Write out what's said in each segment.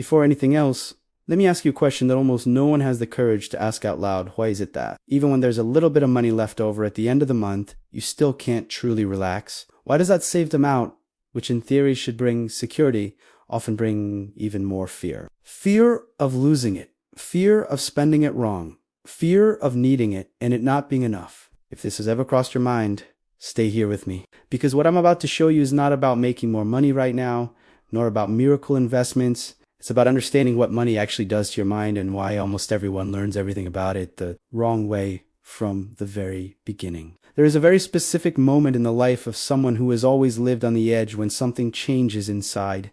Before anything else, let me ask you a question that almost no one has the courage to ask out loud. Why is it that, even when there's a little bit of money left over at the end of the month, you still can't truly relax? Why does that saved amount, which in theory should bring security, often bring even more fear? Fear of losing it, fear of spending it wrong, fear of needing it and it not being enough. If this has ever crossed your mind, stay here with me, because what I'm about to show you is not about making more money right now, nor about miracle investments. It's about understanding what money actually does to your mind and why almost everyone learns everything about it the wrong way from the very beginning. There is a very specific moment in the life of someone who has always lived on the edge when something changes inside.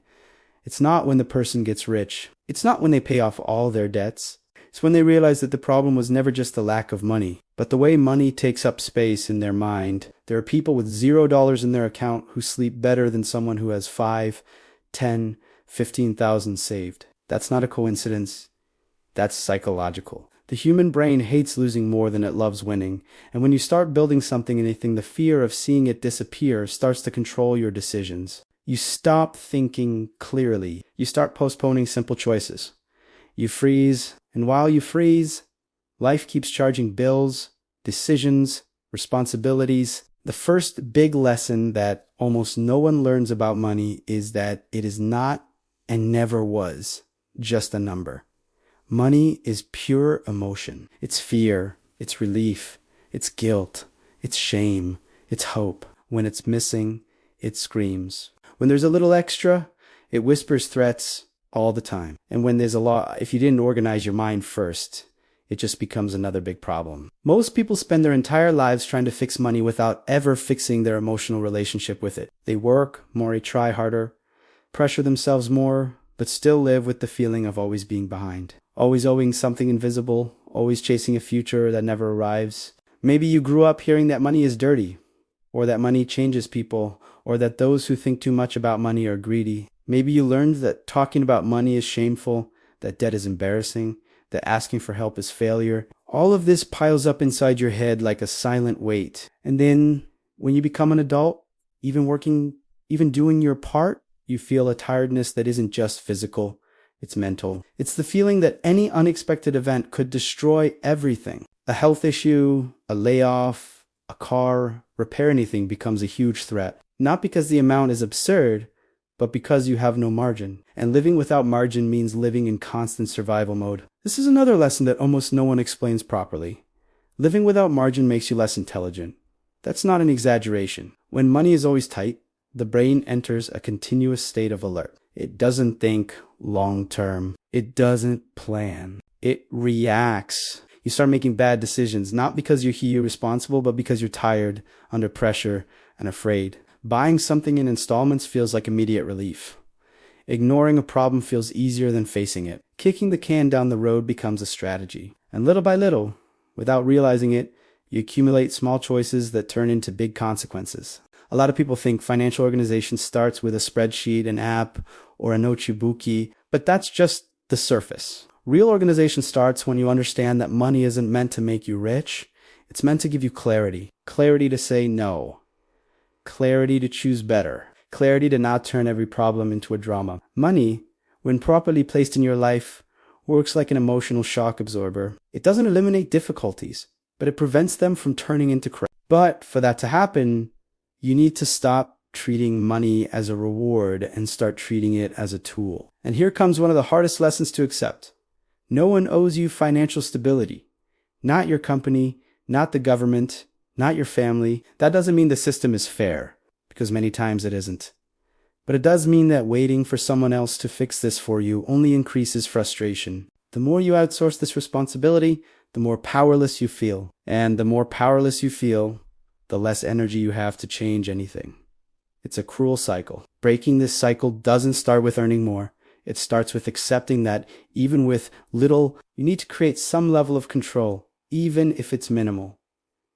It's not when the person gets rich. It's not when they pay off all their debts. It's when they realize that the problem was never just the lack of money, but the way money takes up space in their mind. There are people with $0 in their account who sleep better than someone who has 5, 10, 15,000 saved. That's not a coincidence. That's psychological. The human brain hates losing more than it loves winning. And when you start building something, anything, the fear of seeing it disappear starts to control your decisions. You stop thinking clearly. You start postponing simple choices. You freeze, and while you freeze, life keeps charging bills, decisions, responsibilities. The first big lesson that almost no one learns about money is that it is not and never was just a number. Money is pure emotion. It's fear, it's relief, it's guilt, it's shame, it's hope. When it's missing, it screams. When there's a little extra, it whispers threats all the time. And when there's a lot, if you didn't organize your mind first, it just becomes another big problem. Most people spend their entire lives trying to fix money without ever fixing their emotional relationship with it. They work more, try harder, pressure themselves more, but still live with the feeling of always being behind. Always owing something invisible, always chasing a future that never arrives. Maybe you grew up hearing that money is dirty, or that money changes people, or that those who think too much about money are greedy. Maybe you learned that talking about money is shameful, that debt is embarrassing, that asking for help is failure. All of this piles up inside your head like a silent weight. And then when you become an adult, even doing your part, you feel a tiredness that isn't just physical, it's mental. It's the feeling that any unexpected event could destroy everything. A health issue, a layoff, a car, repair anything becomes a huge threat. Not because the amount is absurd, but because you have no margin. And living without margin means living in constant survival mode. This is another lesson that almost no one explains properly. Living without margin makes you less intelligent. That's not an exaggeration. When money is always tight, the brain enters a continuous state of alert. It doesn't think long term. It doesn't plan. It reacts. You start making bad decisions, not because you're irresponsible, but because you're tired, under pressure, and afraid. Buying something in installments feels like immediate relief. Ignoring a problem feels easier than facing it. Kicking the can down the road becomes a strategy. And little by little, without realizing it, you accumulate small choices that turn into big consequences. A lot of people think financial organization starts with a spreadsheet, an app, or a nochibuki, but that's just the surface. Real organization starts when you understand that money isn't meant to make you rich. It's meant to give you clarity. Clarity to say no. Clarity to choose better. Clarity to not turn every problem into a drama. Money, when properly placed in your life, works like an emotional shock absorber. It doesn't eliminate difficulties, but it prevents them from turning into crap. But for that to happen, you need to stop treating money as a reward and start treating it as a tool. And here comes one of the hardest lessons to accept. No one owes you financial stability. Not your company, not the government, not your family. That doesn't mean the system is fair, because many times it isn't. But it does mean that waiting for someone else to fix this for you only increases frustration. The more you outsource this responsibility, the more powerless you feel. And the more powerless you feel, the less energy you have to change anything. It's a cruel cycle. Breaking this cycle doesn't start with earning more. It starts with accepting that even with little, you need to create some level of control, even if it's minimal.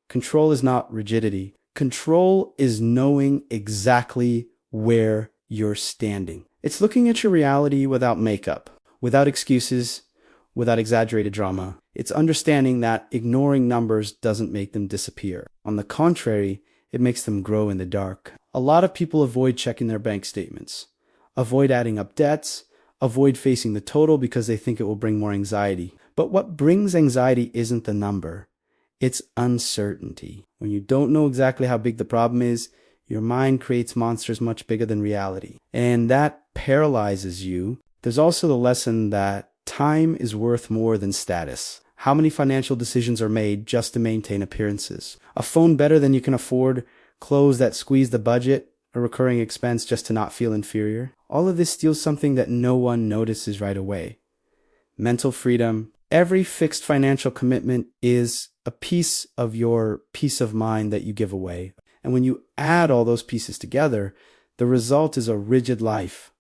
Control is not rigidity. Control is knowing exactly where you're standing. It's looking at your reality without makeup, without excuses, without exaggerated drama. It's understanding that ignoring numbers doesn't make them disappear. On the contrary, it makes them grow in the dark. A lot of people avoid checking their bank statements, avoid adding up debts, avoid facing the total because they think it will bring more anxiety. But what brings anxiety isn't the number. It's uncertainty. When you don't know exactly how big the problem is, your mind creates monsters much bigger than reality. And that paralyzes you. There's also the lesson that time is worth more than status. How many financial decisions are made just to maintain appearances? A phone better than you can afford, clothes that squeeze the budget, a recurring expense just to not feel inferior. All of this steals something that no one notices right away. Mental freedom. Every fixed financial commitment is a piece of your peace of mind that you give away. And when you add all those pieces together, the result is a rigid life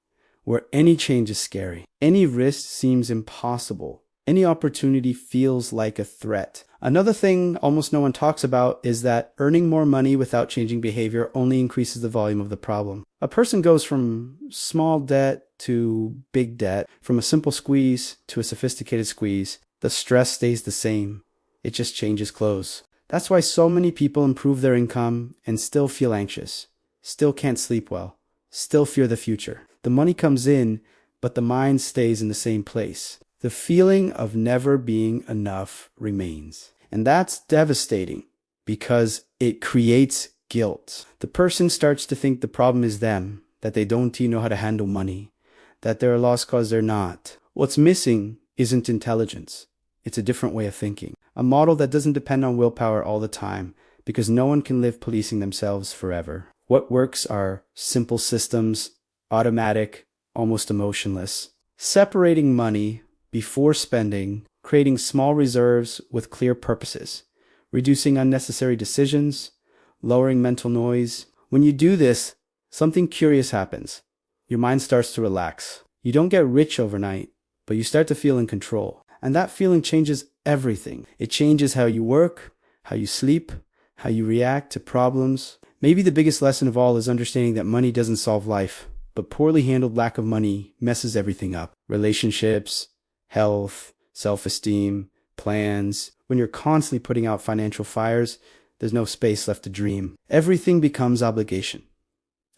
where any change is scary. Any risk seems impossible. Any opportunity feels like a threat. Another thing almost no one talks about is that earning more money without changing behavior only increases the volume of the problem. A person goes from small debt to big debt, from a simple squeeze to a sophisticated squeeze. The stress stays the same. It just changes clothes. That's why so many people improve their income and still feel anxious, still can't sleep well, still fear the future. The money comes in, but the mind stays in the same place. The feeling of never being enough remains. And that's devastating because it creates guilt. The person starts to think the problem is them, that they don't know how to handle money, that they're a lost cause they're not. What's missing isn't intelligence. It's a different way of thinking. A model that doesn't depend on willpower all the time, because no one can live policing themselves forever. What works are simple systems, automatic, almost emotionless. Separating money before spending, creating small reserves with clear purposes, reducing unnecessary decisions, lowering mental noise. When you do this, something curious happens. Your mind starts to relax. You don't get rich overnight, but you start to feel in control. And that feeling changes everything. It changes how you work, how you sleep, how you react to problems. Maybe the biggest lesson of all is understanding that money doesn't solve life, but poorly handled lack of money messes everything up. Relationships, health, self-esteem, plans. When you're constantly putting out financial fires, there's no space left to dream. Everything becomes obligation.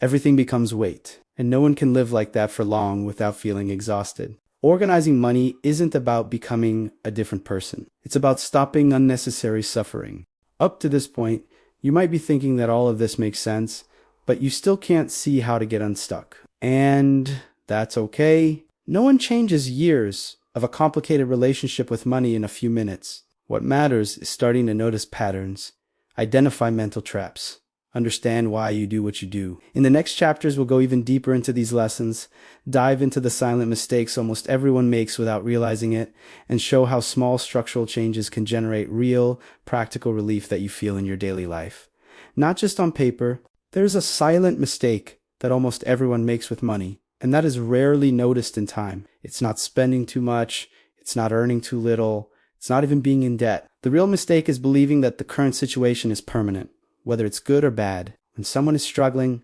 Everything becomes weight. And no one can live like that for long without feeling exhausted. Organizing money isn't about becoming a different person. It's about stopping unnecessary suffering. Up to this point, you might be thinking that all of this makes sense, but you still can't see how to get unstuck. And that's okay. No one changes years of a complicated relationship with money in a few minutes. What matters is starting to notice patterns, identify mental traps, understand why you do what you do. In the next chapters, we'll go even deeper into these lessons, dive into the silent mistakes almost everyone makes without realizing it, and show how small structural changes can generate real, practical relief that you feel in your daily life. Not just on paper, there's a silent mistake that almost everyone makes with money, and that is rarely noticed in time. It's not spending too much, it's not earning too little, it's not even being in debt. The real mistake is believing that the current situation is permanent. Whether it's good or bad, when someone is struggling,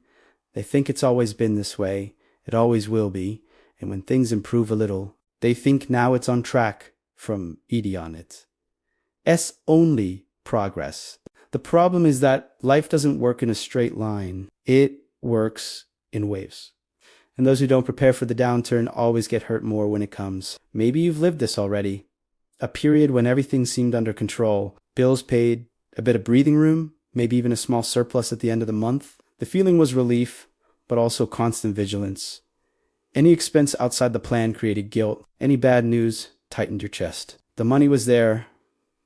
they think it's always been this way, it always will be, and when things improve a little, they think now it's on track from eating on it. Only progress. The problem is that life doesn't work in a straight line. It works in waves. And those who don't prepare for the downturn always get hurt more when it comes. Maybe you've lived this already. A period when everything seemed under control, bills paid, a bit of breathing room, maybe even a small surplus at the end of the month. The feeling was relief, but also constant vigilance. Any expense outside the plan created guilt. Any bad news tightened your chest. The money was there,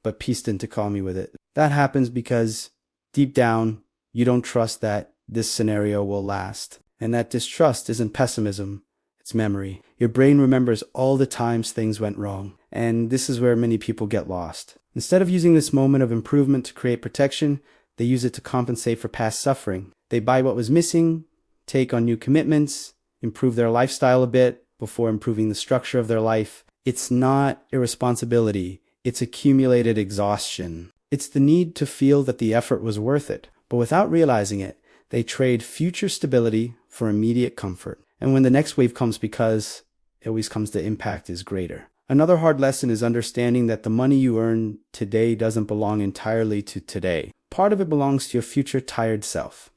but peace didn't calm you with it. That happens because deep down, you don't trust that this scenario will last. And that distrust isn't pessimism, it's memory. Your brain remembers all the times things went wrong. And this is where many people get lost. Instead of using this moment of improvement to create protection, they use it to compensate for past suffering. They buy what was missing, take on new commitments, improve their lifestyle a bit before improving the structure of their life. It's not irresponsibility. It's accumulated exhaustion. It's the need to feel that the effort was worth it. But without realizing it, they trade future stability for immediate comfort. And when the next wave comes, because it always comes, the impact is greater. Another hard lesson is understanding that the money you earn today doesn't belong entirely to today. Part of it belongs to your future tired self,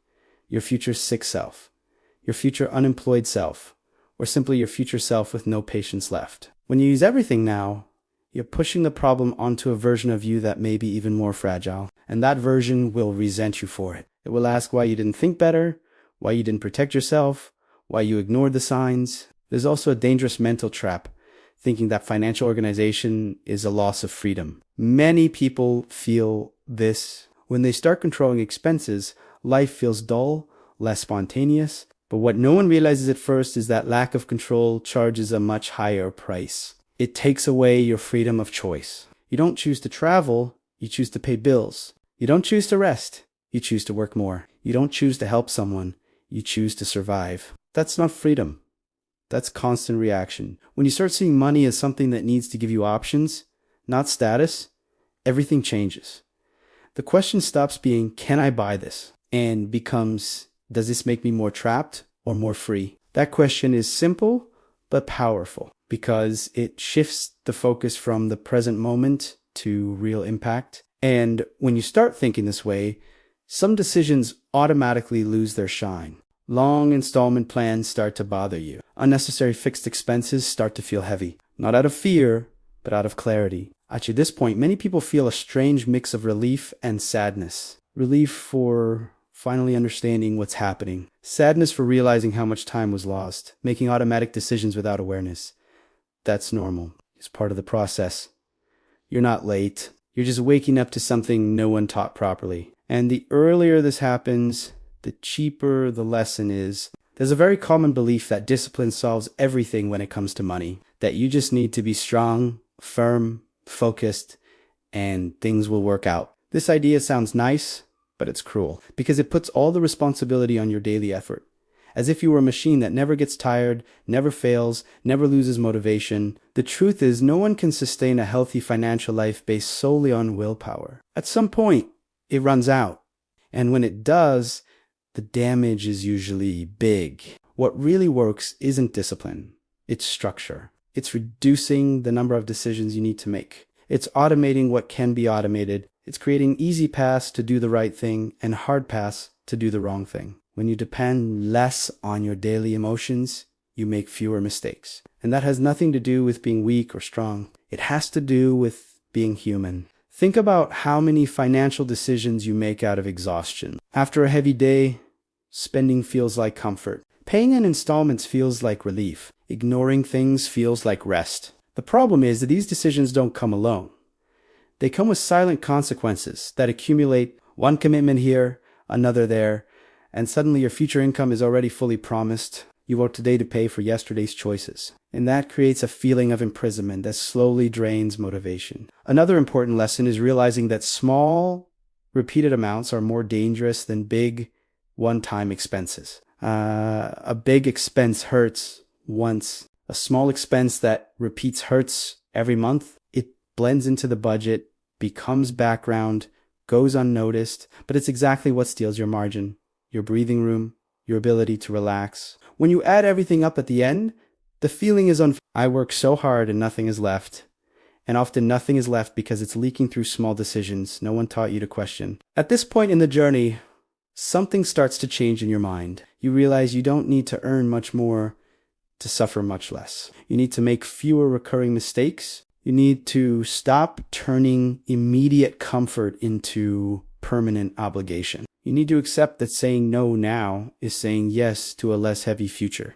your future sick self, your future unemployed self, or simply your future self with no patience left. When you use everything now, you're pushing the problem onto a version of you that may be even more fragile, and that version will resent you for it. It will ask why you didn't think better, why you didn't protect yourself, why you ignored the signs. There's also a dangerous mental trap, thinking that financial organization is a loss of freedom. Many people feel this. When they start controlling expenses, life feels dull, less spontaneous, but what no one realizes at first is that lack of control charges a much higher price. It takes away your freedom of choice. You don't choose to travel, you choose to pay bills. You don't choose to rest, you choose to work more. You don't choose to help someone, you choose to survive. That's not freedom. That's constant reaction. When you start seeing money as something that needs to give you options, not status, everything changes. The question stops being, can I buy this? And becomes, does this make me more trapped or more free? That question is simple but powerful because it shifts the focus from the present moment to real impact. And when you start thinking this way, some decisions automatically lose their shine. Long installment plans start to bother you. Unnecessary fixed expenses start to feel heavy, not out of fear, but out of clarity. At this point, many people feel a strange mix of relief and sadness. Relief for finally understanding what's happening. Sadness for realizing how much time was lost, making automatic decisions without awareness. That's normal. It's part of the process. You're not late. You're just waking up to something no one taught properly. And the earlier this happens, the cheaper the lesson is. There's a very common belief that discipline solves everything when it comes to money, that you just need to be strong, firm, focused, and things will work out. This idea sounds nice, but it's cruel because it puts all the responsibility on your daily effort, as if you were a machine that never gets tired, never fails, never loses motivation. The truth is, no one can sustain a healthy financial life based solely on willpower. At some point, it runs out, and when it does, the damage is usually big. What really works isn't discipline, it's structure. It's reducing the number of decisions you need to make. It's automating what can be automated. It's creating easy paths to do the right thing and hard paths to do the wrong thing. When you depend less on your daily emotions, you make fewer mistakes. And that has nothing to do with being weak or strong. It has to do with being human. Think about how many financial decisions you make out of exhaustion. After a heavy day, spending feels like comfort. Paying in installments feels like relief. Ignoring things feels like rest. The problem is that these decisions don't come alone. They come with silent consequences that accumulate, one commitment here, another there, and suddenly your future income is already fully promised. You owe today to pay for yesterday's choices. And that creates a feeling of imprisonment that slowly drains motivation. Another important lesson is realizing that small, repeated amounts are more dangerous than big, one-time expenses. A big expense hurts once. A small expense that repeats hurts every month. It blends into the budget, becomes background, goes unnoticed, but it's exactly what steals your margin, your breathing room, your ability to relax. When you add everything up at the end, the feeling is I work so hard and nothing is left. And often nothing is left because it's leaking through small decisions no one taught you to question. At this point in the journey, something starts to change in your mind. You realize you don't need to earn much more to suffer much less. You need to make fewer recurring mistakes. You need to stop turning immediate comfort into permanent obligation. You need to accept that saying no now is saying yes to a less heavy future.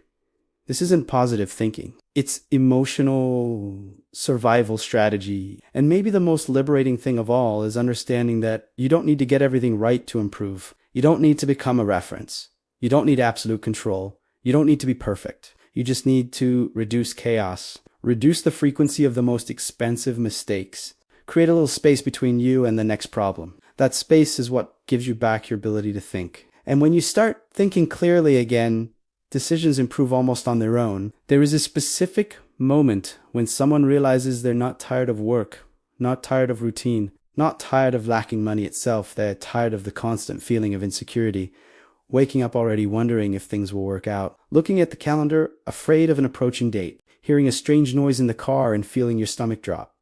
This isn't positive thinking. It's emotional survival strategy. And maybe the most liberating thing of all is understanding that you don't need to get everything right to improve. You don't need to become a reference. You don't need absolute control. You don't need to be perfect. You just need to reduce chaos, reduce the frequency of the most expensive mistakes, create a little space between you and the next problem. That space is what gives you back your ability to think. And when you start thinking clearly again, decisions improve almost on their own. There is a specific moment when someone realizes they're not tired of work, not tired of routine, not tired of lacking money itself. They're tired of the constant feeling of insecurity, waking up already wondering if things will work out, looking at the calendar, afraid of an approaching date, hearing a strange noise in the car and feeling your stomach drop.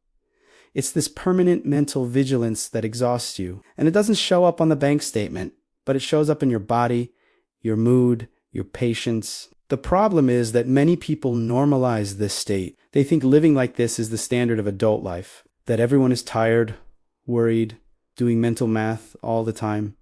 It's this permanent mental vigilance that exhausts you, and it doesn't show up on the bank statement, but it shows up in your body, your mood, your patience. The problem is that many people normalize this state. They think living like this is the standard of adult life, that everyone is tired, worried, doing mental math all the time,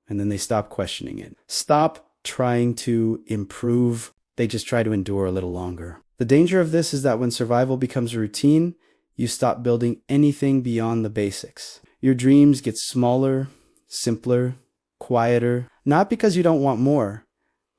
and then they stop questioning it. Stop trying to improve. They just try to endure a little longer. The danger of this is that when survival becomes a routine, you stop building anything beyond the basics. Your dreams get smaller, simpler, quieter, not because you don't want more,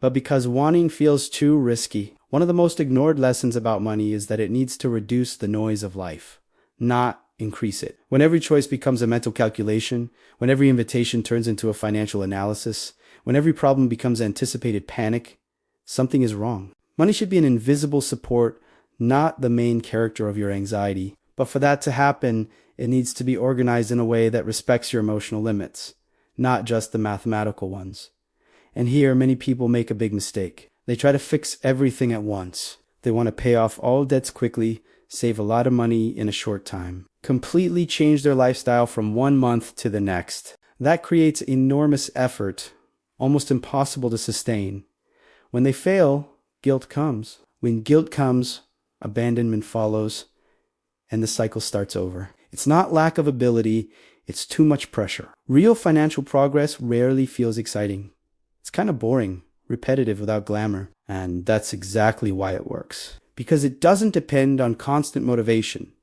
but because wanting feels too risky. One of the most ignored lessons about money is that it needs to reduce the noise of life, not increase it. When every choice becomes a mental calculation, when every invitation turns into a financial analysis, when every problem becomes anticipated panic, something is wrong. Money should be an invisible support, not the main character of your anxiety. But for that to happen, it needs to be organized in a way that respects your emotional limits, not just the mathematical ones. And here, many people make a big mistake. They try to fix everything at once. They want to pay off all debts quickly, save a lot of money in a short time, completely change their lifestyle from one month to the next. That creates enormous effort, almost impossible to sustain. When they fail, guilt comes. When guilt comes, abandonment follows, and the cycle starts over. It's not lack of ability, it's too much pressure. Real financial progress rarely feels exciting. It's kind of boring, repetitive without glamour. And that's exactly why it works. Because it doesn't depend on constant motivation.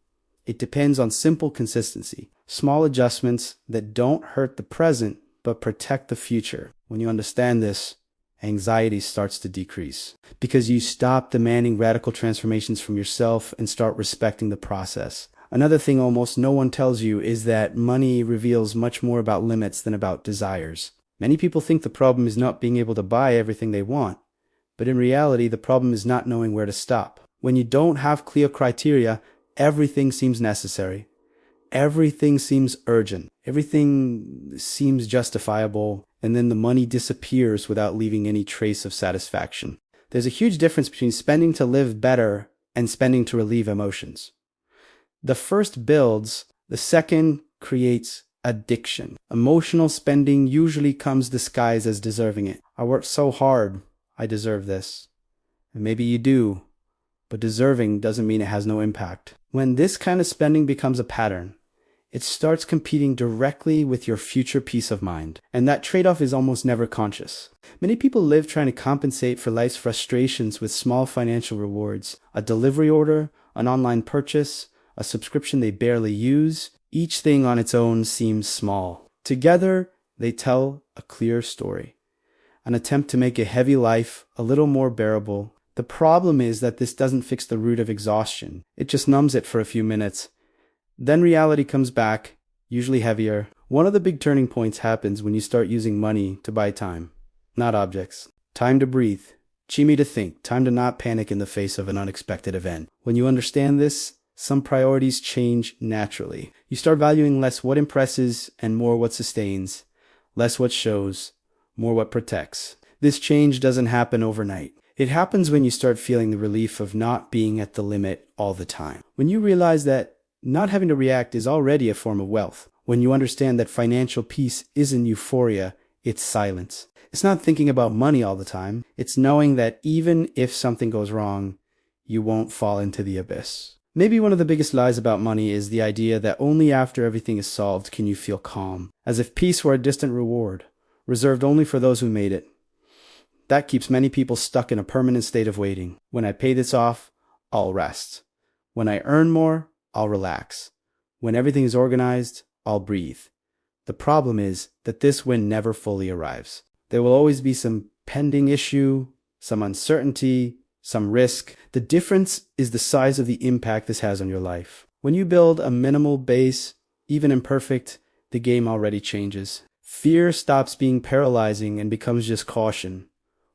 It depends on simple consistency. Small adjustments that don't hurt the present, but protect the future. When you understand this, anxiety starts to decrease. Because you stop demanding radical transformations from yourself and start respecting the process. Another thing almost no one tells you is that money reveals much more about limits than about desires. Many people think the problem is not being able to buy everything they want, but in reality, the problem is not knowing where to stop. When you don't have clear criteria, everything seems necessary. Everything seems urgent. Everything seems justifiable, and then the money disappears without leaving any trace of satisfaction. There's a huge difference between spending to live better and spending to relieve emotions. The first builds, the second creates addiction. Emotional spending usually comes disguised as deserving it. I worked so hard, I deserve this. And maybe you do, but deserving doesn't mean it has no impact. When this kind of spending becomes a pattern, it starts competing directly with your future peace of mind. And that trade-off is almost never conscious. Many people live trying to compensate for life's frustrations with small financial rewards. A delivery order, an online purchase, a subscription they barely use. Each thing on its own seems small. Together, they tell a clear story. An attempt to make a heavy life a little more bearable. The problem is that this doesn't fix the root of exhaustion. It just numbs it for a few minutes. Then reality comes back, usually heavier. One of the big turning points happens when you start using money to buy time, not objects. Time to breathe. Chimi to think. Time to not panic in the face of an unexpected event. When you understand this, some priorities change naturally. You start valuing less what impresses and more what sustains, less what shows, more what protects. This change doesn't happen overnight. It happens when you start feeling the relief of not being at the limit all the time. When you realize that not having to react is already a form of wealth. When you understand that financial peace isn't euphoria, it's silence. It's not thinking about money all the time. It's knowing that even if something goes wrong, you won't fall into the abyss. Maybe one of the biggest lies about money is the idea that only after everything is solved can you feel calm, as if peace were a distant reward, reserved only for those who made it. That keeps many people stuck in a permanent state of waiting. When I pay this off, I'll rest. When I earn more, I'll relax. When everything is organized, I'll breathe. The problem is that this win never fully arrives. There will always be some pending issue, some uncertainty, some risk. The difference is the size of the impact this has on your life. When you build a minimal base, even imperfect, the game already changes. Fear stops being paralyzing and becomes just caution.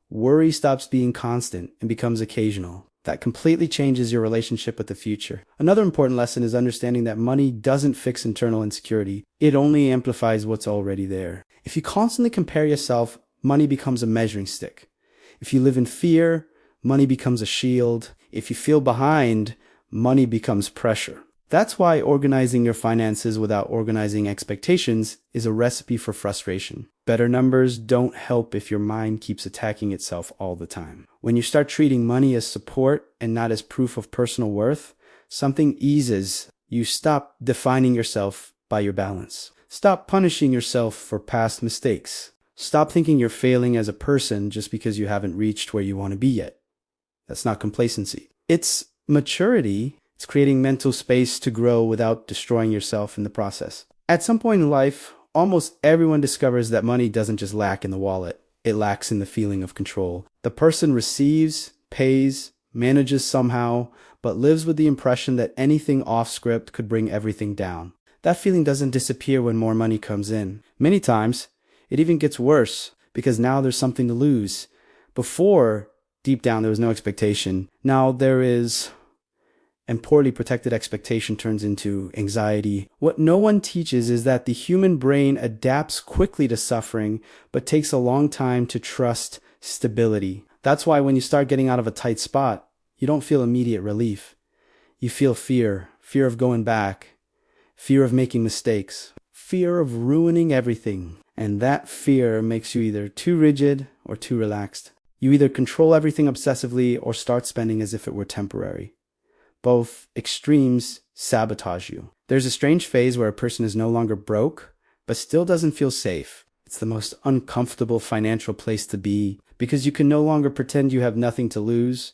Worry stops being constant and becomes occasional. That completely changes your relationship with the future. Another important lesson is understanding that money doesn't fix internal insecurity. It only amplifies what's already there. If you constantly compare yourself, money becomes a measuring stick. If you live in fear, money becomes a shield. If you feel behind, money becomes pressure. That's why organizing your finances without organizing expectations is a recipe for frustration. Better numbers don't help if your mind keeps attacking itself all the time. When you start treating money as support and not as proof of personal worth, something eases. You stop defining yourself by your balance. Stop punishing yourself for past mistakes. Stop thinking you're failing as a person just because you haven't reached where you want to be yet. That's not complacency. It's maturity. It's creating mental space to grow without destroying yourself in the process. At some point in life, almost everyone discovers that money doesn't just lack in the wallet. It lacks in the feeling of control. The person receives, pays, manages somehow, but lives with the impression that anything off script could bring everything down. That feeling doesn't disappear when more money comes in. Many times, it even gets worse because now there's something to lose. Before, deep down, there was no expectation. Now there is, and poorly protected expectation turns into anxiety. What no one teaches is that the human brain adapts quickly to suffering, but takes a long time to trust stability. That's why when you start getting out of a tight spot, you don't feel immediate relief. You feel fear of going back, fear of making mistakes, fear of ruining everything. And that fear makes you either too rigid or too relaxed. You either control everything obsessively or start spending as if it were temporary. Both extremes sabotage you. There's a strange phase where a person is no longer broke, but still doesn't feel safe. It's the most uncomfortable financial place to be because you can no longer pretend you have nothing to lose,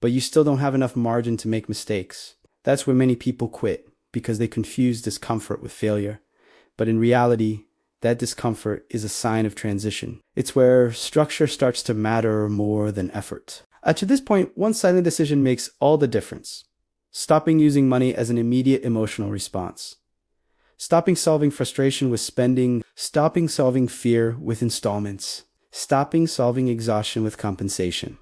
but you still don't have enough margin to make mistakes. That's where many people quit because they confuse discomfort with failure. But in reality, that discomfort is a sign of transition. It's where structure starts to matter more than effort. To this point, one silent decision makes all the difference. Stopping using money as an immediate emotional response. Stopping solving frustration with spending. Stopping solving fear with installments. Stopping solving exhaustion with compensation.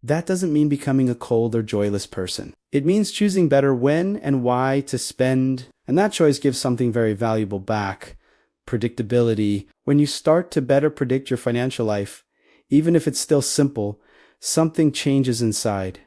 That doesn't mean becoming a cold or joyless person. It means choosing better when and why to spend, and that choice gives something very valuable back. Predictability. When you start to better predict your financial life, even if it's still simple, something changes inside.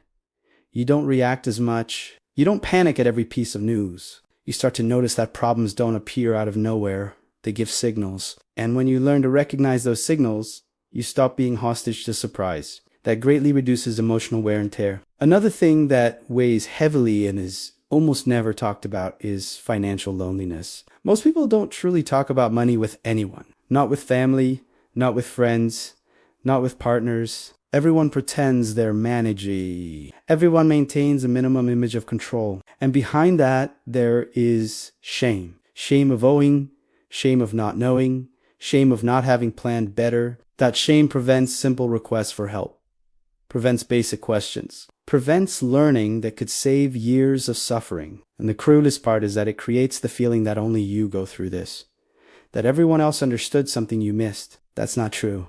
You don't react as much. You don't panic at every piece of news. You start to notice that problems don't appear out of nowhere. They give signals. And when you learn to recognize those signals, you stop being hostage to surprise. That greatly reduces emotional wear and tear. Another thing that weighs heavily and is almost never talked about is financial loneliness. Most people don't truly talk about money with anyone. Not with family, not with friends, not with partners. Everyone pretends they're managing. Everyone maintains a minimum image of control. And behind that, there is shame. Shame of owing, shame of not knowing, shame of not having planned better. That shame prevents simple requests for help. Prevents basic questions. Prevents learning that could save years of suffering. And the cruelest part is that it creates the feeling that only you go through this. That everyone else understood something you missed. That's not true.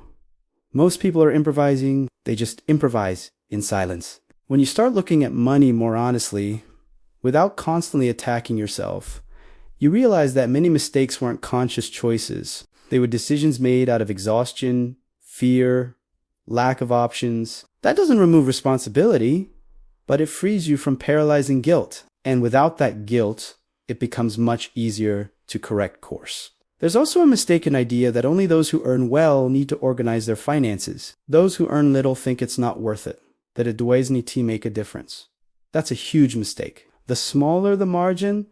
Most people are improvising. They just improvise in silence. When you start looking at money more honestly, without constantly attacking yourself, you realize that many mistakes weren't conscious choices. They were decisions made out of exhaustion, fear, lack of options. That doesn't remove responsibility, but it frees you from paralyzing guilt. And without that guilt, it becomes much easier to correct course. There's also a mistaken idea that only those who earn well need to organize their finances. Those who earn little think it's not worth it, that it doesn't need to make a difference. That's a huge mistake. The smaller the margin,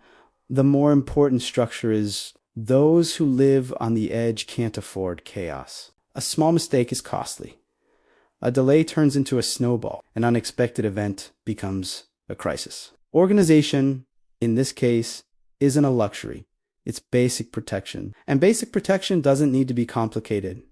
the more important structure is. Those who live on the edge can't afford chaos. A small mistake is costly. A delay turns into a snowball. An unexpected event becomes a crisis. Organization, in this case, isn't a luxury. It's basic protection. And basic protection doesn't need to be complicated.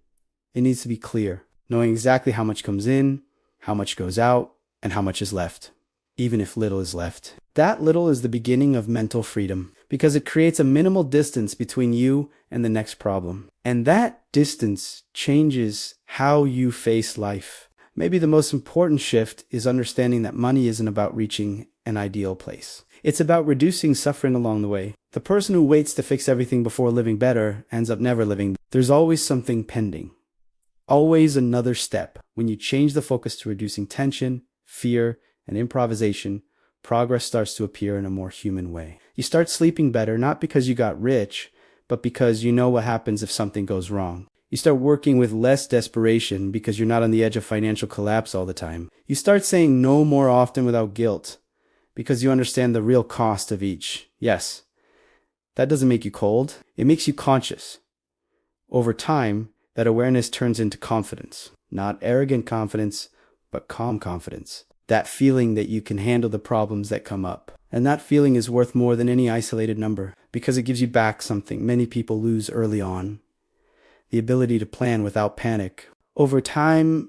It needs to be clear, knowing exactly how much comes in, how much goes out, and how much is left, even if little is left. That little is the beginning of mental freedom because it creates a minimal distance between you and the next problem. And that distance changes how you face life. Maybe the most important shift is understanding that money isn't about reaching an ideal place. It's about reducing suffering along the way. The person who waits to fix everything before living better ends up never living. There's always something pending. Always another step. When you change the focus to reducing tension, fear, and improvisation, progress starts to appear in a more human way. You start sleeping better, not because you got rich, but because you know what happens if something goes wrong. You start working with less desperation because you're not on the edge of financial collapse all the time. You start saying no more often without guilt because you understand the real cost of each. Yes, that doesn't make you cold. It makes you conscious. Over time, that awareness turns into confidence. Not arrogant confidence, but calm confidence. That feeling that you can handle the problems that come up. And that feeling is worth more than any isolated number because it gives you back something many people lose early on. The ability to plan without panic. Over time,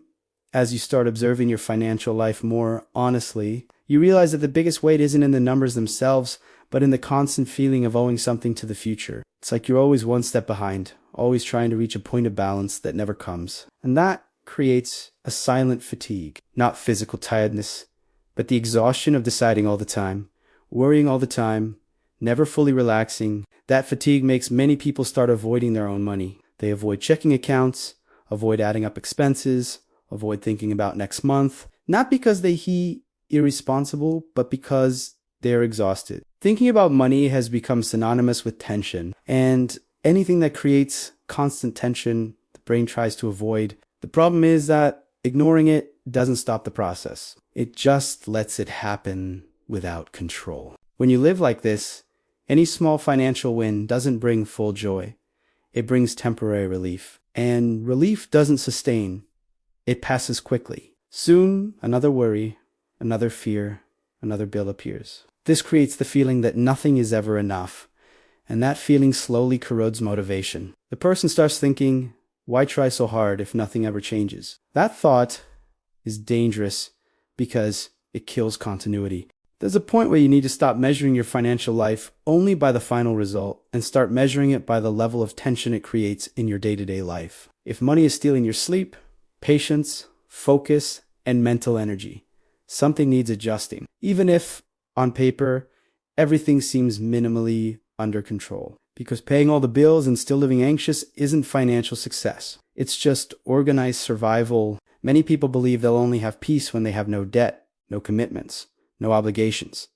as you start observing your financial life more honestly, you realize that the biggest weight isn't in the numbers themselves, but in the constant feeling of owing something to the future. It's like you're always one step behind, always trying to reach a point of balance that never comes. And that creates a silent fatigue, not physical tiredness, but the exhaustion of deciding all the time, worrying all the time, never fully relaxing. That fatigue makes many people start avoiding their own money. They avoid checking accounts, avoid adding up expenses, avoid thinking about next month, not because they're irresponsible, but because they're exhausted. Thinking about money has become synonymous with tension, and anything that creates constant tension, the brain tries to avoid. The problem is that ignoring it doesn't stop the process. It just lets it happen without control. When you live like this, any small financial win doesn't bring full joy. It brings temporary relief. And relief doesn't sustain. It passes quickly. Soon, another worry, another fear, another bill appears. This creates the feeling that nothing is ever enough. And that feeling slowly corrodes motivation. The person starts thinking, why try so hard if nothing ever changes? That thought is dangerous because it kills continuity. There's a point where you need to stop measuring your financial life only by the final result and start measuring it by the level of tension it creates in your day-to-day life. If money is stealing your sleep, patience, focus, and mental energy, something needs adjusting. Even if, on paper, everything seems minimally under control. Because paying all the bills and still living anxious isn't financial success. It's just organized survival. Many people believe they'll only have peace when they have no debt, no commitments, no obligations.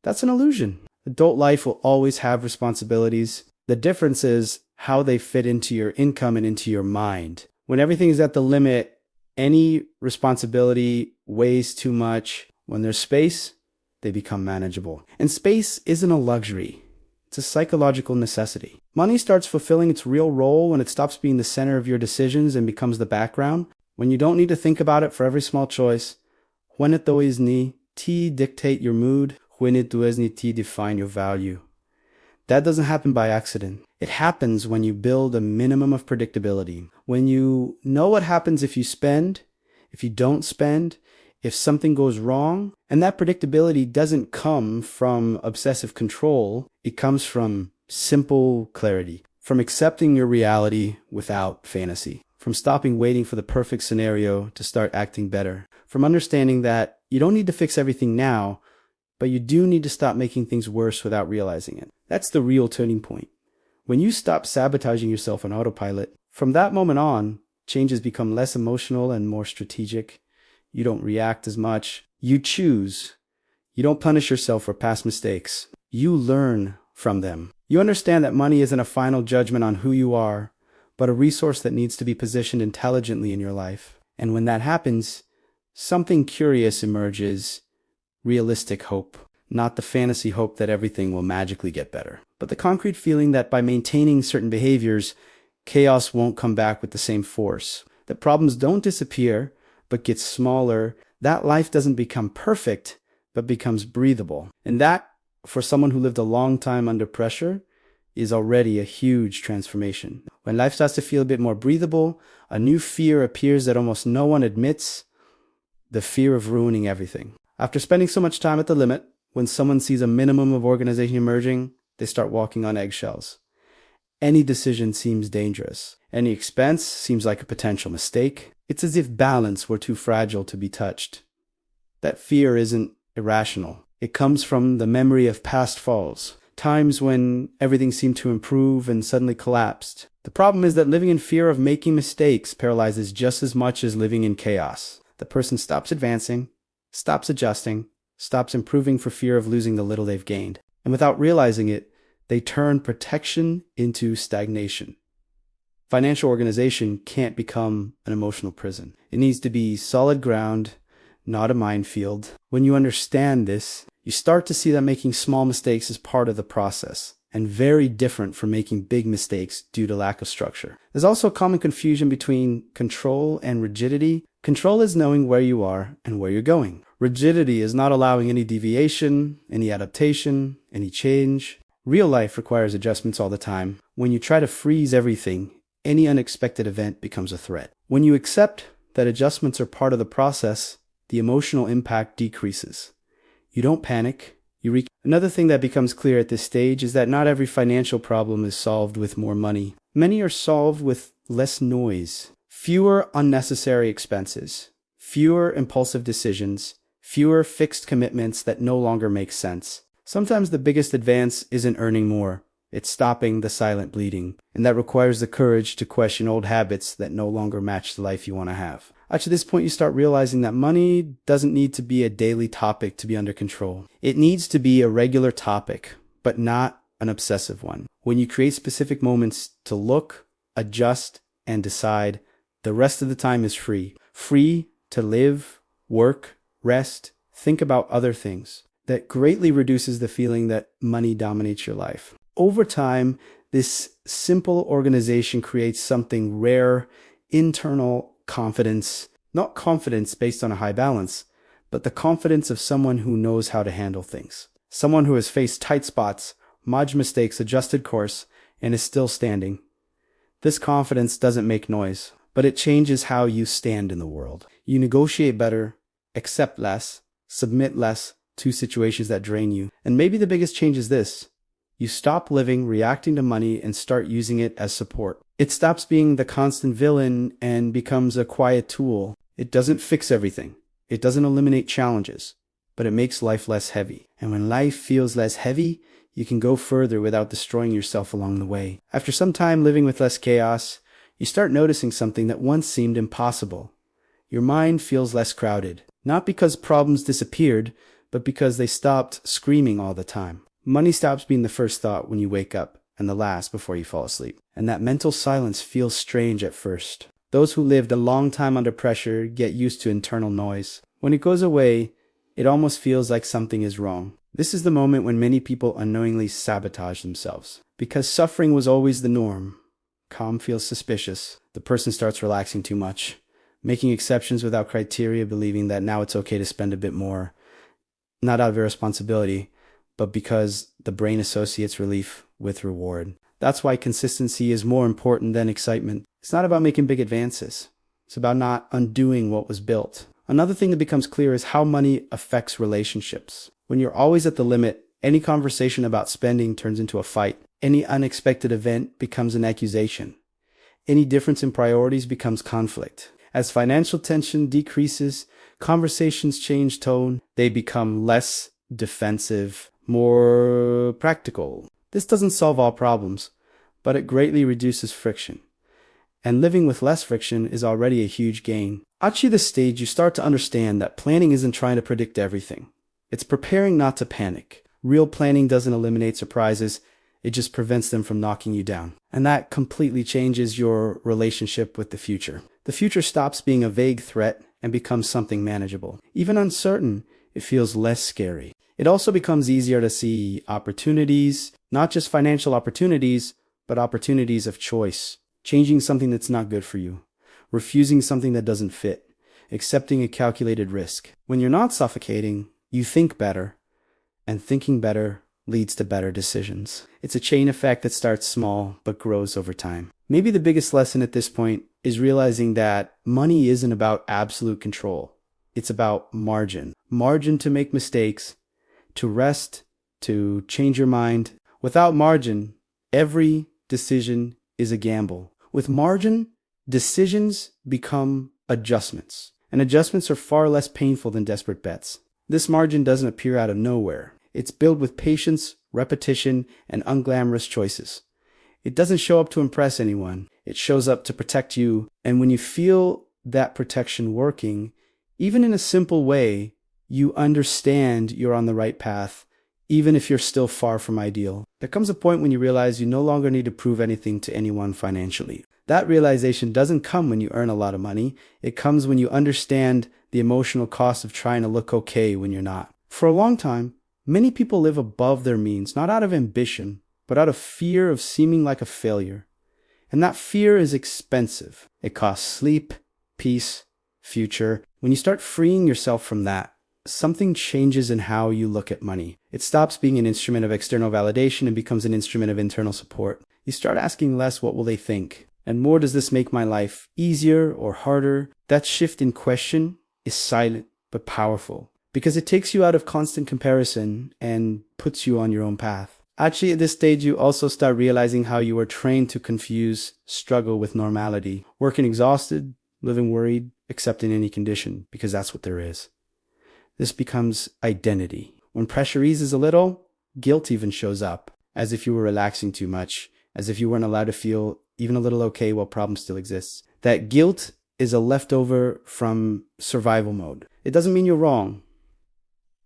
That's an illusion. Adult life will always have responsibilities. The difference is how they fit into your income and into your mind. When everything is at the limit, any responsibility weighs too much. When there's space, they become manageable. And space isn't a luxury. It's a psychological necessity. Money starts fulfilling its real role when it stops being the center of your decisions and becomes the background. When you don't need to think about it for every small choice. When ito is ni ti dictate your mood, when ito is ni ti define your value. That doesn't happen by accident. It happens when you build a minimum of predictability. When you know what happens if you spend, if you don't spend, if something goes wrong. And that predictability doesn't come from obsessive control. It comes from simple clarity, from accepting your reality without fantasy, from stopping waiting for the perfect scenario to start acting better, from understanding that you don't need to fix everything now, but you do need to stop making things worse without realizing it. That's the real turning point. When you stop sabotaging yourself on autopilot, from that moment on, changes become less emotional and more strategic. You don't react as much. You choose. You don't punish yourself for past mistakes. You learn from them. You understand that money isn't a final judgment on who you are, but a resource that needs to be positioned intelligently in your life. And when that happens, something curious emerges. Realistic hope. Not the fantasy hope that everything will magically get better, but the concrete feeling that by maintaining certain behaviors, chaos won't come back with the same force. That problems don't disappear, but get smaller. That life doesn't become perfect, but becomes breathable. And that, for someone who lived a long time under pressure, is already a huge transformation. When life starts to feel a bit more breathable, a new fear appears that almost no one admits, the fear of ruining everything. After spending so much time at the limit, when someone sees a minimum of organization emerging, they start walking on eggshells. Any decision seems dangerous. Any expense seems like a potential mistake. It's as if balance were too fragile to be touched. That fear isn't irrational. It comes from the memory of past falls, times when everything seemed to improve and suddenly collapsed. The problem is that living in fear of making mistakes paralyzes just as much as living in chaos. The person stops advancing, stops adjusting, stops improving for fear of losing the little they've gained. And without realizing it, they turn protection into stagnation. Financial organization can't become an emotional prison. It needs to be solid ground, not a minefield. When you understand this, you start to see that making small mistakes is part of the process and very different from making big mistakes due to lack of structure. There's also a common confusion between control and rigidity. Control is knowing where you are and where you're going. Rigidity is not allowing any deviation, any adaptation, any change. Real life requires adjustments all the time. When you try to freeze everything, any unexpected event becomes a threat. When you accept that adjustments are part of the process, the emotional impact decreases. You don't panic. Another thing that becomes clear at this stage is that not every financial problem is solved with more money. Many are solved with less noise, fewer unnecessary expenses, fewer impulsive decisions, fewer fixed commitments that no longer make sense. Sometimes the biggest advance isn't earning more. It's stopping the silent bleeding, and that requires the courage to question old habits that no longer match the life you want to have. At this point, you start realizing that money doesn't need to be a daily topic to be under control. It needs to be a regular topic, but not an obsessive one. When you create specific moments to look, adjust, and decide, the rest of the time is free. Free to live, work, rest, think about other things. That greatly reduces the feeling that money dominates your life. Over time, this simple organization creates something rare, internal confidence, not confidence based on a high balance, but the confidence of someone who knows how to handle things. Someone who has faced tight spots, modged mistakes, adjusted course, and is still standing. This confidence doesn't make noise, but it changes how you stand in the world. You negotiate better, accept less, submit less to situations that drain you. And maybe the biggest change is this. You stop living, reacting to money, and start using it as support. It stops being the constant villain and becomes a quiet tool. It doesn't fix everything. It doesn't eliminate challenges, but it makes life less heavy. And when life feels less heavy, you can go further without destroying yourself along the way. After some time living with less chaos, you start noticing something that once seemed impossible. Your mind feels less crowded, not because problems disappeared, but because they stopped screaming all the time. Money stops being the first thought when you wake up and the last before you fall asleep. And that mental silence feels strange at first. Those who lived a long time under pressure get used to internal noise. When it goes away, it almost feels like something is wrong. This is the moment when many people unknowingly sabotage themselves. Because suffering was always the norm. Calm feels suspicious. The person starts relaxing too much, making exceptions without criteria, believing that now it's okay to spend a bit more. Not out of irresponsibility, but because the brain associates relief with reward. That's why consistency is more important than excitement. It's not about making big advances. It's about not undoing what was built. Another thing that becomes clear is how money affects relationships. When you're always at the limit, any conversation about spending turns into a fight. Any unexpected event becomes an accusation. Any difference in priorities becomes conflict. As financial tension decreases, conversations change tone. They become less defensive, more practical. This doesn't solve all problems, but it greatly reduces friction. And living with less friction is already a huge gain. At this stage, you start to understand that planning isn't trying to predict everything. It's preparing not to panic. Real planning doesn't eliminate surprises. It just prevents them from knocking you down. And that completely changes your relationship with the future. The future stops being a vague threat and becomes something manageable. Even uncertain, it feels less scary. It also becomes easier to see opportunities, not just financial opportunities, but opportunities of choice. Changing something that's not good for you. Refusing something that doesn't fit. Accepting a calculated risk. When you're not suffocating, you think better. And thinking better leads to better decisions. It's a chain effect that starts small but grows over time. Maybe the biggest lesson at this point is realizing that money isn't about absolute control. It's about margin. Margin to make mistakes, to rest, to change your mind. Without margin, every decision is a gamble. With margin, decisions become adjustments. And adjustments are far less painful than desperate bets. This margin doesn't appear out of nowhere. It's built with patience, repetition, and unglamorous choices. It doesn't show up to impress anyone. It shows up to protect you. And when you feel that protection working, even in a simple way, you understand you're on the right path, even if you're still far from ideal. There comes a point when you realize you no longer need to prove anything to anyone financially. That realization doesn't come when you earn a lot of money. It comes when you understand the emotional cost of trying to look okay when you're not. For a long time, many people live above their means, not out of ambition, but out of fear of seeming like a failure. And that fear is expensive. It costs sleep, peace, future. When you start freeing yourself from that, something changes in how you look at money. It stops being an instrument of external validation and becomes an instrument of internal support. You start asking less, what will they think? And more, does this make my life easier or harder? That shift in question is silent but powerful, because it takes you out of constant comparison and puts you on your own path. Actually, at this stage, you also start realizing how you were trained to confuse struggle with normality. Working exhausted, living worried, accepting any condition, because that's what there is. This becomes identity. When pressure eases a little, guilt even shows up, as if you were relaxing too much, as if you weren't allowed to feel even a little okay while problem still exists. That guilt is a leftover from survival mode. It doesn't mean you're wrong.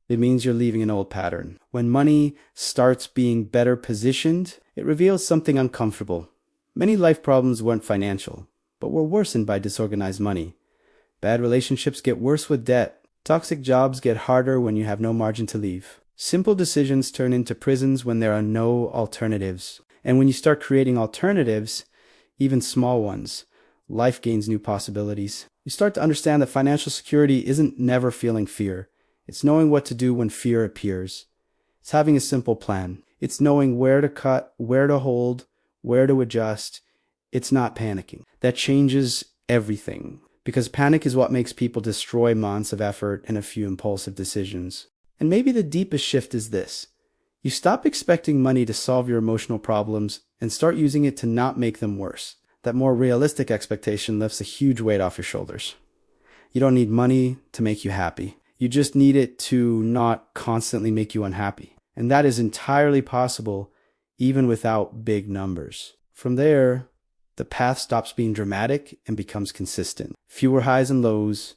It means you're leaving an old pattern. When money starts being better positioned, it reveals something uncomfortable. Many life problems weren't financial, but were worsened by disorganized money. Bad relationships get worse with debt. Toxic jobs get harder when you have no margin to leave. Simple decisions turn into prisons when there are no alternatives. And when you start creating alternatives, even small ones, life gains new possibilities. You start to understand that financial security isn't never feeling fear. It's knowing what to do when fear appears. It's having a simple plan. It's knowing where to cut, where to hold, where to adjust. It's not panicking. That changes everything, because panic is what makes people destroy months of effort and a few impulsive decisions. And maybe the deepest shift is this. You stop expecting money to solve your emotional problems and start using it to not make them worse. That more realistic expectation lifts a huge weight off your shoulders. You don't need money to make you happy. You just need it to not constantly make you unhappy. And that is entirely possible even without big numbers. From there, the path stops being dramatic and becomes consistent. Fewer highs and lows,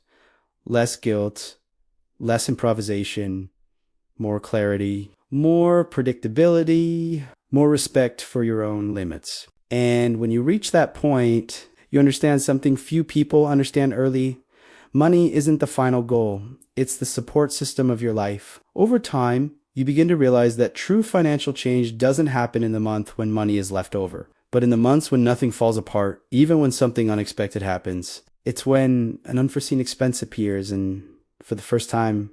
less guilt, less improvisation, more clarity, more predictability, more respect for your own limits. And when you reach that point, you understand something few people understand early. Money isn't the final goal. It's the support system of your life. Over time, you begin to realize that true financial change doesn't happen in the month when money is left over, but in the months when nothing falls apart, even when something unexpected happens. It's when an unforeseen expense appears and for the first time,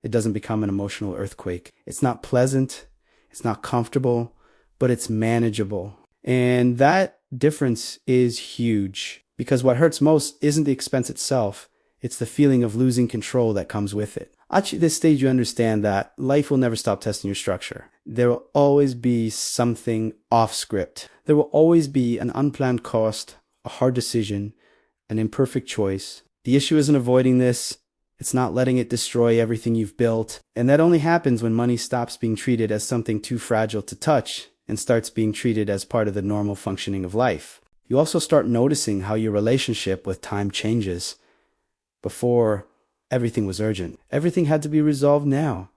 it doesn't become an emotional earthquake. It's not pleasant, it's not comfortable, but it's manageable. And that difference is huge, because what hurts most isn't the expense itself, it's the feeling of losing control that comes with it. Actually, at this stage, you understand that life will never stop testing your structure. There will always be something off script. There will always be an unplanned cost, a hard decision, an imperfect choice. The issue isn't avoiding this. It's not letting it destroy everything you've built. And that only happens when money stops being treated as something too fragile to touch and starts being treated as part of the normal functioning of life. You also start noticing how your relationship with time changes. Before, everything was urgent. Everything had to be resolved now.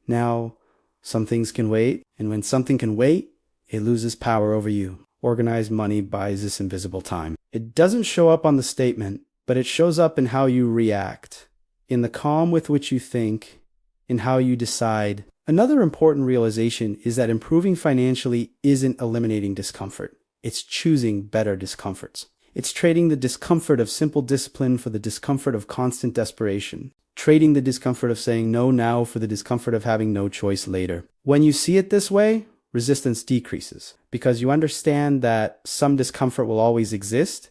Now, some things can wait, and when something can wait, it loses power over you. Organized money buys this invisible time. It doesn't show up on the statement, but it shows up in how you react, in the calm with which you think, in how you decide. Another important realization is that improving financially isn't eliminating discomfort. It's choosing better discomforts. It's trading the discomfort of simple discipline for the discomfort of constant desperation. Trading the discomfort of saying no now for the discomfort of having no choice later. When you see it this way, resistance decreases, because you understand that some discomfort will always exist.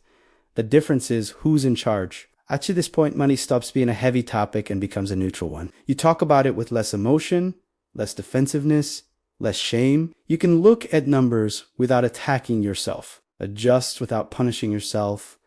The difference is who's in charge. At this point, money stops being a heavy topic and becomes a neutral one. You talk about it with less emotion, less defensiveness, less shame. You can look at numbers without attacking yourself, adjust without punishing yourself,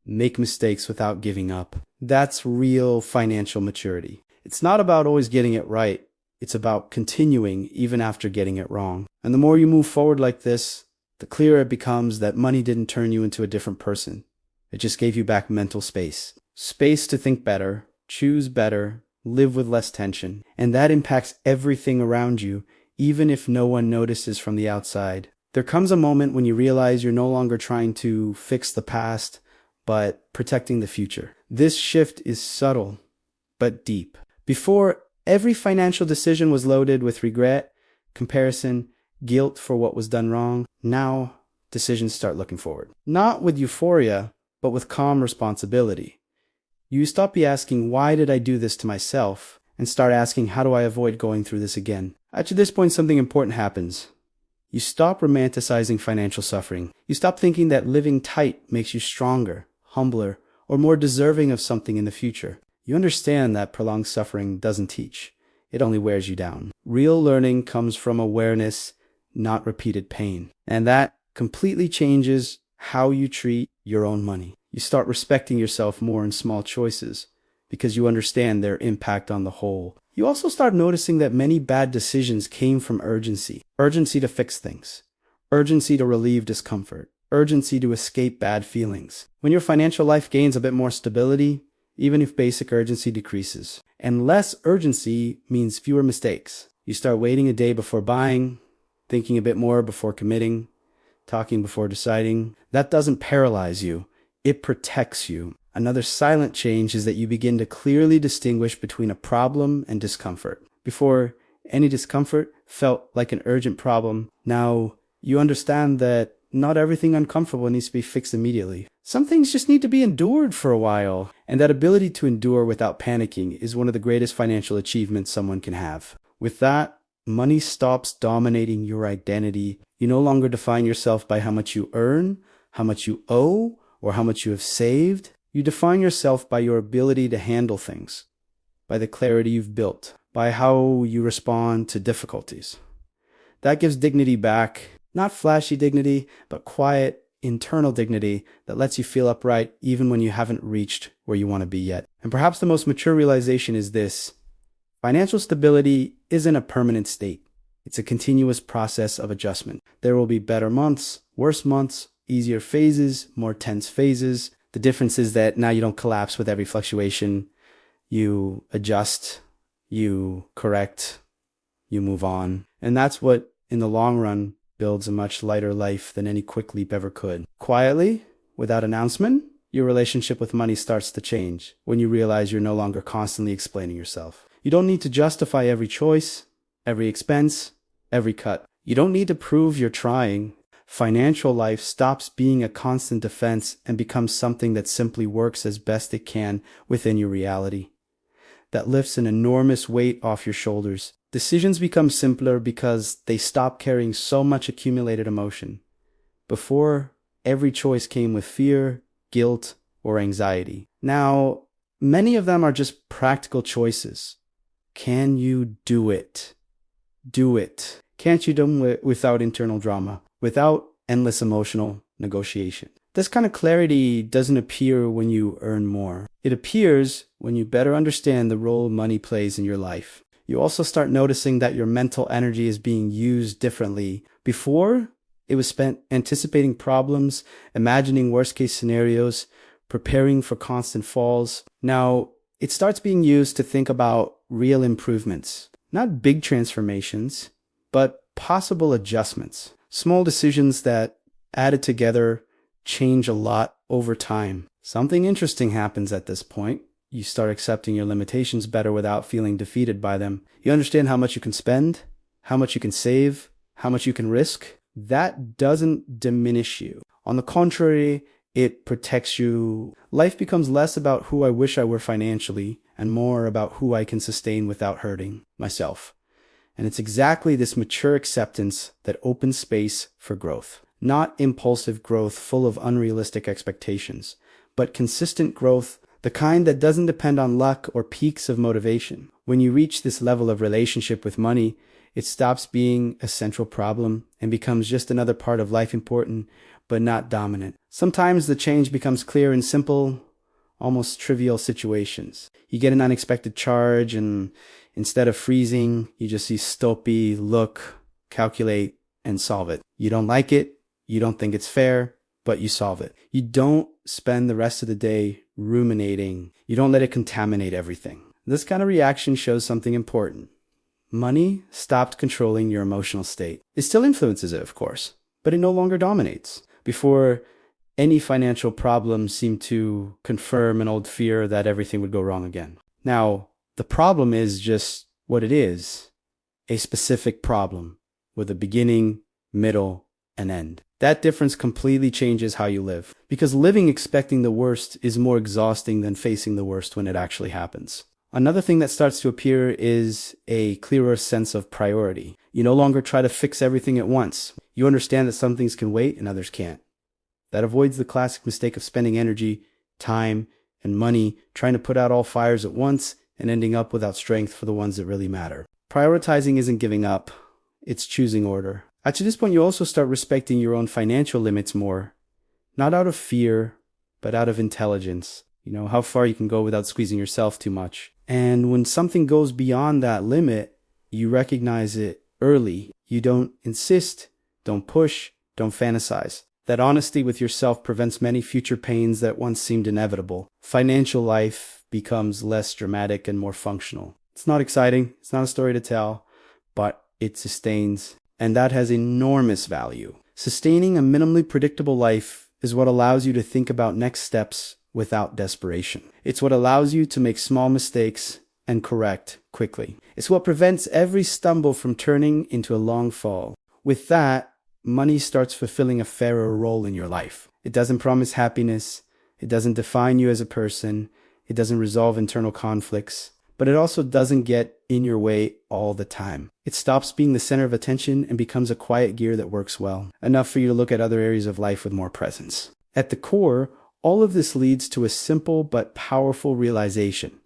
make mistakes without giving up. That's real financial maturity. It's not about always getting it right. It's about continuing even after getting it wrong. And the more you move forward like this, the clearer it becomes that money didn't turn you into a different person. It just gave you back mental space. Space to think better, choose better, live with less tension. And that impacts everything around you, even if no one notices from the outside. There comes a moment when you realize you're no longer trying to fix the past, but protecting the future. This shift is subtle, but deep. Before, every financial decision was loaded with regret, comparison, guilt for what was done wrong. Now, decisions start looking forward. Not with euphoria, but with calm responsibility. You stop asking, why did I do this to myself? And start asking, how do I avoid going through this again? At this point, something important happens. You stop romanticizing financial suffering. You stop thinking that living tight makes you stronger, humbler, or more deserving of something in the future. You understand that prolonged suffering doesn't teach. It only wears you down. Real learning comes from awareness, not repeated pain. And that completely changes how you treat your own money. You start respecting yourself more in small choices because you understand their impact on the whole. You also start noticing that many bad decisions came from urgency. Urgency to fix things. Urgency to relieve discomfort. Urgency to escape bad feelings. When your financial life gains a bit more stability, even if basic urgency decreases. And less urgency means fewer mistakes. You start waiting a day before buying, thinking a bit more before committing, talking before deciding. That doesn't paralyze you. It protects you. Another silent change is that you begin to clearly distinguish between a problem and discomfort. Before, any discomfort felt like an urgent problem. Now, you understand that not everything uncomfortable needs to be fixed immediately. Some things just need to be endured for a while. And that ability to endure without panicking is one of the greatest financial achievements someone can have. With that, money stops dominating your identity. You no longer define yourself by how much you earn, how much you owe, or how much you have saved. You define yourself by your ability to handle things, by the clarity you've built, by how you respond to difficulties. That gives dignity back, not flashy dignity, but quiet, internal dignity that lets you feel upright even when you haven't reached where you want to be yet. And perhaps the most mature realization is this: financial stability isn't a permanent state. It's a continuous process of adjustment. There will be better months, worse months, easier phases, more tense phases. The difference is that now you don't collapse with every fluctuation. You adjust, you correct, you move on. And that's what, in the long run, builds a much lighter life than any quick leap ever could. Quietly, without announcement, your relationship with money starts to change when you realize you're no longer constantly explaining yourself. You don't need to justify every choice, every expense, every cut. You don't need to prove you're trying. Financial life stops being a constant defense and becomes something that simply works as best it can within your reality. That lifts an enormous weight off your shoulders. Decisions become simpler because they stop carrying so much accumulated emotion. Before, every choice came with fear, guilt, or anxiety. Now, many of them are just practical choices. Can you do it? Do it. Can't you do it without internal drama? Without endless emotional negotiation? This kind of clarity doesn't appear when you earn more. It appears when you better understand the role money plays in your life. You also start noticing that your mental energy is being used differently. Before, it was spent anticipating problems, imagining worst-case scenarios, preparing for constant falls. Now, it starts being used to think about real improvements. Not big transformations, but possible adjustments. Small decisions that, added together, change a lot over time. Something interesting happens at this point. You start accepting your limitations better without feeling defeated by them. You understand how much you can spend, how much you can save, how much you can risk. That doesn't diminish you. On the contrary, it protects you. Life becomes less about who I wish I were financially and more about who I can sustain without hurting myself. And it's exactly this mature acceptance that opens space for growth. Not impulsive growth full of unrealistic expectations, but consistent growth, the kind that doesn't depend on luck or peaks of motivation. When you reach this level of relationship with money, it stops being a central problem and becomes just another part of life, important but not dominant. Sometimes the change becomes clear in simple, almost trivial situations. You get an unexpected charge and instead of freezing, you just see stopy, look, calculate, and solve it. You don't like it, you don't think it's fair, but you solve it. You don't spend the rest of the day ruminating. You don't let it contaminate everything. This kind of reaction shows something important. Money stopped controlling your emotional state. It still influences it, of course, but it no longer dominates. Before, any financial problem seemed to confirm an old fear that everything would go wrong again. Now, the problem is just what it is, a specific problem with a beginning, middle, and end. That difference completely changes how you live, because living expecting the worst is more exhausting than facing the worst when it actually happens. Another thing that starts to appear is a clearer sense of priority. You no longer try to fix everything at once. You understand that some things can wait and others can't. That avoids the classic mistake of spending energy, time, and money trying to put out all fires at once and ending up without strength for the ones that really matter. Prioritizing isn't giving up, it's choosing order. To this point, you also start respecting your own financial limits more, not out of fear, but out of intelligence. You know, how far you can go without squeezing yourself too much. And when something goes beyond that limit, you recognize it early. You don't insist, don't push, don't fantasize. That honesty with yourself prevents many future pains that once seemed inevitable. Financial life becomes less dramatic and more functional. It's not exciting, it's not a story to tell, but it sustains, and that has enormous value. Sustaining a minimally predictable life is what allows you to think about next steps without desperation. It's what allows you to make small mistakes and correct quickly. It's what prevents every stumble from turning into a long fall. With that, money starts fulfilling a fairer role in your life. It doesn't promise happiness. It doesn't define you as a person. It doesn't resolve internal conflicts. But it also doesn't get in your way all the time. It stops being the center of attention and becomes a quiet gear that works well, enough for you to look at other areas of life with more presence. At the core, all of this leads to a simple but powerful realization.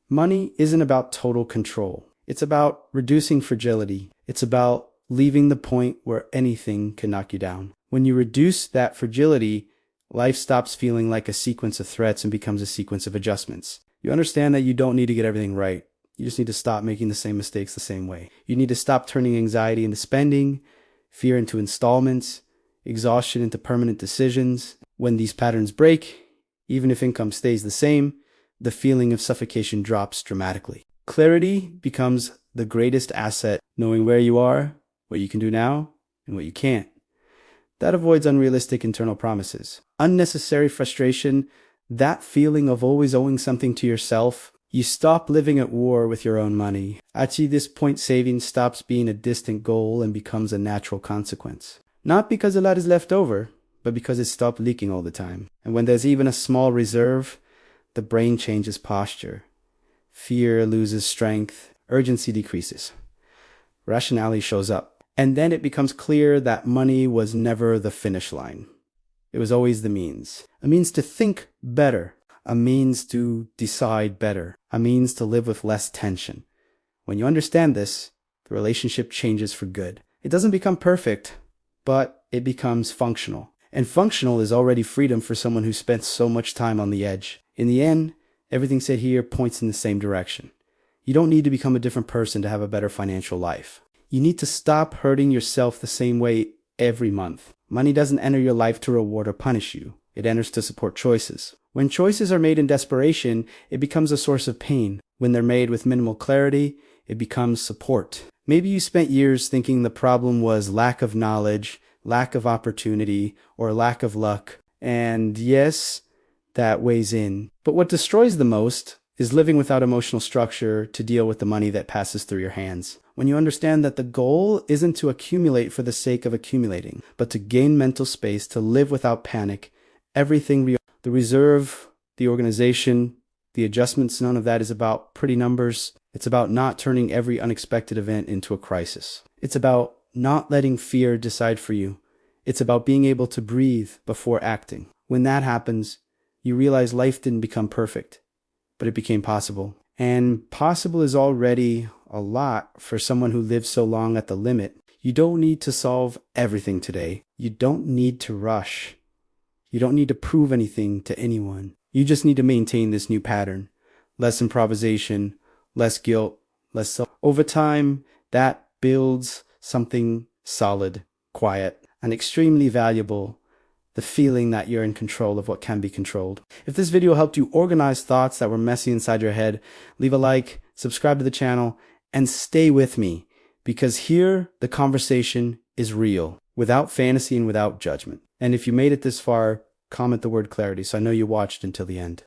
Money isn't about total control. It's about reducing fragility. It's about leaving the point where anything can knock you down. When you reduce that fragility, life stops feeling like a sequence of threats and becomes a sequence of adjustments. You understand that you don't need to get everything right. You just need to stop making the same mistakes the same way. You need to stop turning anxiety into spending, fear into installments, exhaustion into permanent decisions. When these patterns break, even if income stays the same, the feeling of suffocation drops dramatically. Clarity becomes the greatest asset, knowing where you are, what you can do now, and what you can't. That avoids unrealistic internal promises. Unnecessary frustration, that feeling of always owing something to yourself. You stop living at war with your own money. At this point, saving stops being a distant goal and becomes a natural consequence. Not because a lot is left over, but because it stopped leaking all the time. And when there's even a small reserve, the brain changes posture. Fear loses strength. Urgency decreases. Rationality shows up. And then it becomes clear that money was never the finish line. It was always the means. A means to think better. A means to decide better. A means to live with less tension. When you understand this, the relationship changes for good. It doesn't become perfect, but it becomes functional. And functional is already freedom for someone who spent so much time on the edge. In the end, everything said here points in the same direction. You don't need to become a different person to have a better financial life. You need to stop hurting yourself the same way every month. Money doesn't enter your life to reward or punish you. It enters to support choices. When choices are made in desperation, it becomes a source of pain. When they're made with minimal clarity, it becomes support. Maybe you spent years thinking the problem was lack of knowledge, lack of opportunity, or lack of luck. And yes, that weighs in. But what destroys the most is living without emotional structure to deal with the money that passes through your hands. When you understand that the goal isn't to accumulate for the sake of accumulating, but to gain mental space to live without panic, everything, the reserve, the organization, the adjustments, none of that is about pretty numbers. It's about not turning every unexpected event into a crisis. It's about not letting fear decide for you. It's about being able to breathe before acting. When that happens, you realize life didn't become perfect, but it became possible. And possible is already a lot for someone who lives so long at the limit. You don't need to solve everything today. You don't need to rush. You don't need to prove anything to anyone. You just need to maintain this new pattern. Less improvisation, less guilt, less self. Over time, that builds something solid, quiet, and extremely valuable the feeling that you're in control of what can be controlled. If this video helped you organize thoughts that were messy inside your head, leave a like, subscribe to the channel, and stay with me, because here the conversation is real, without fantasy and without judgment. And if you made it this far, comment the word clarity so I know you watched until the end.